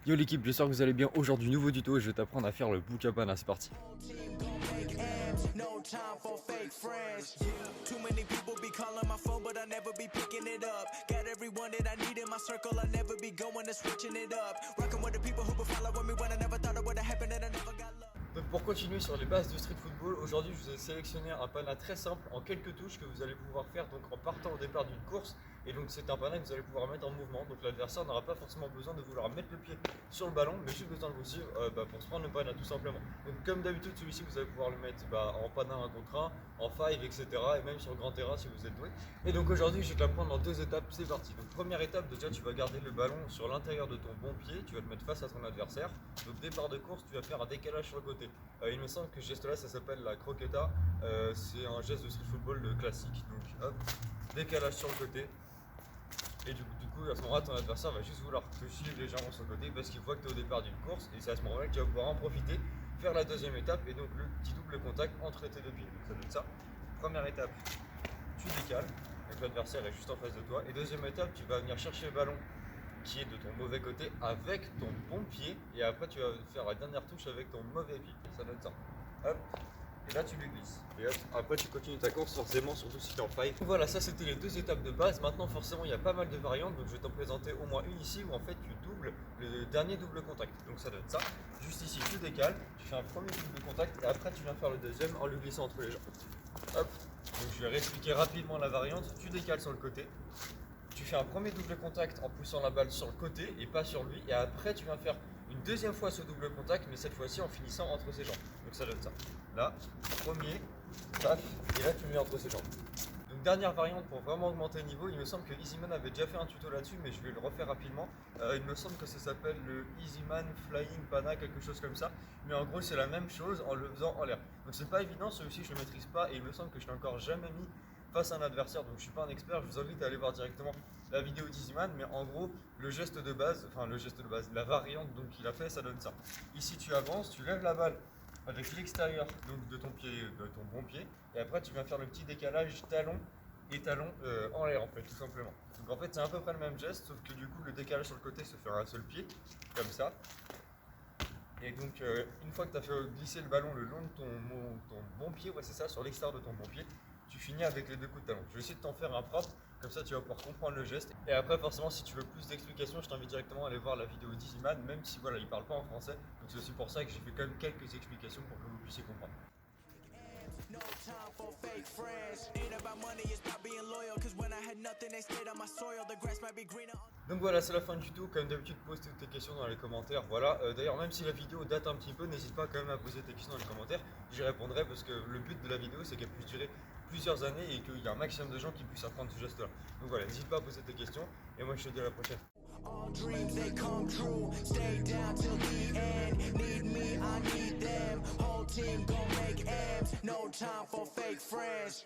Yo l'équipe, j'espère que vous allez bien. Aujourd'hui, nouveau tuto et je vais t'apprendre à faire le Boukabana. C'est parti. No time for fake friends. Too many people be calling my phone, but I never be picking it up. Got everyone that I need in my circle, I never be going and switching it up. Rocking with the people who been following me when I never thought it would have happened and I never got love. Donc pour continuer sur les bases du street football, aujourd'hui je vous ai sélectionné un pana très simple en quelques touches que vous allez pouvoir faire donc en partant au départ d'une course. Et donc c'est un pana que vous allez pouvoir mettre en mouvement. Donc l'adversaire n'aura pas forcément besoin de vouloir mettre le pied sur le ballon, mais juste besoin de vous suivre pour se prendre le pana tout simplement. Donc comme d'habitude celui-ci vous allez pouvoir le mettre en pana 1 contre 1, en 5, etc. Et même sur grand terrain si vous êtes doué. Et donc aujourd'hui je vais te l'apprendre en deux étapes, c'est parti. Donc première étape, déjà tu vas garder le ballon sur l'intérieur de ton bon pied, tu vas le mettre face à ton adversaire. Donc départ de course, tu vas faire un décalage sur le côté. Il me semble que ce geste là ça s'appelle la croqueta, c'est un geste de street football de classique. Donc hop, décalage sur le côté. Et du coup, à ce moment-là, ton adversaire va juste vouloir te suivre légèrement sur le côté parce qu'il voit que tu es au départ d'une course. Et c'est à ce moment-là que tu vas pouvoir en profiter, faire la deuxième étape et donc le petit double contact entre tes deux pieds. Donc ça donne ça. Première étape, tu décales, donc l'adversaire est juste en face de toi. Et deuxième étape, tu vas venir chercher le ballon qui est de ton mauvais côté avec ton bon pied. Et après, tu vas faire la dernière touche avec ton mauvais pied. Ça donne ça. Hop. Et là tu lui glisses. Et hop, après tu continues ta course forcément, surtout si tu es en fight. Voilà, ça c'était les deux étapes de base. Maintenant forcément il y a pas mal de variantes, donc je vais t'en présenter au moins une ici où en fait tu doubles le dernier double contact. Donc ça donne ça. Juste ici tu décales, tu fais un premier double contact et après tu viens faire le deuxième en le glissant entre les jambes. Hop, donc je vais réexpliquer rapidement la variante. Tu décales sur le côté. Tu fais un premier double contact en poussant la balle sur le côté et pas sur lui. Et après, tu viens faire une deuxième fois ce double contact, mais cette fois-ci en finissant entre ses jambes. Donc ça donne ça. Là, premier, paf, et là tu mets entre ses jambes. Donc dernière variante pour vraiment augmenter le niveau, il me semble que Easyman avait déjà fait un tuto là-dessus, mais je vais le refaire rapidement. Il me semble que ça s'appelle le Easyman Flying Pana, quelque chose comme ça. Mais en gros c'est la même chose en le faisant en l'air. Donc c'est pas évident, celui-ci je le maîtrise pas et il me semble que je l'ai encore jamais mis face à un adversaire, donc je suis pas un expert, je vous invite à aller voir directement la vidéo d'Easyman, mais en gros le geste de base, la variante donc qu'il a fait, ça donne ça. Ici tu avances, tu lèves la balle avec l'extérieur donc de ton pied, de ton bon pied, et après tu viens faire le petit décalage talon et talon en l'air en fait, tout simplement. Donc en fait c'est à peu près le même geste, sauf que du coup le décalage sur le côté se fait à un seul pied, comme ça. Et donc une fois que tu as fait glisser le ballon le long de ton bon pied, ouais c'est ça, sur l'extérieur de ton bon pied, tu finis avec les deux coups de talon. Je vais essayer de t'en faire un propre, comme ça tu vas pouvoir comprendre le geste. Et après forcément si tu veux plus d'explications, je t'invite directement à aller voir la vidéo d'Easyman, même si voilà il parle pas en français. Donc c'est aussi pour ça que j'ai fait quand même quelques explications pour que vous puissiez comprendre. No time for fake friends. Ain't about money, it's about being loyal. Cause when I had nothing, they stayed on my soil. The grass might be greener. Donc voilà, c'est la fin du tuto. Comme d'habitude, pose toutes tes questions dans les commentaires. Voilà. D'ailleurs, même si la vidéo date un petit peu, n'hésite pas quand même à poser tes questions dans les commentaires. J'y répondrai parce que le but de la vidéo, c'est qu'elle puisse durer plusieurs années et qu'il y ait un maximum de gens qui puissent apprendre ce geste-là. Donc voilà, n'hésite pas à poser tes questions. Et moi, je te dis à la prochaine. All dreams they come true. Stay down till the end. Need me, I need them. Whole team gon' make ends. No time for fake friends.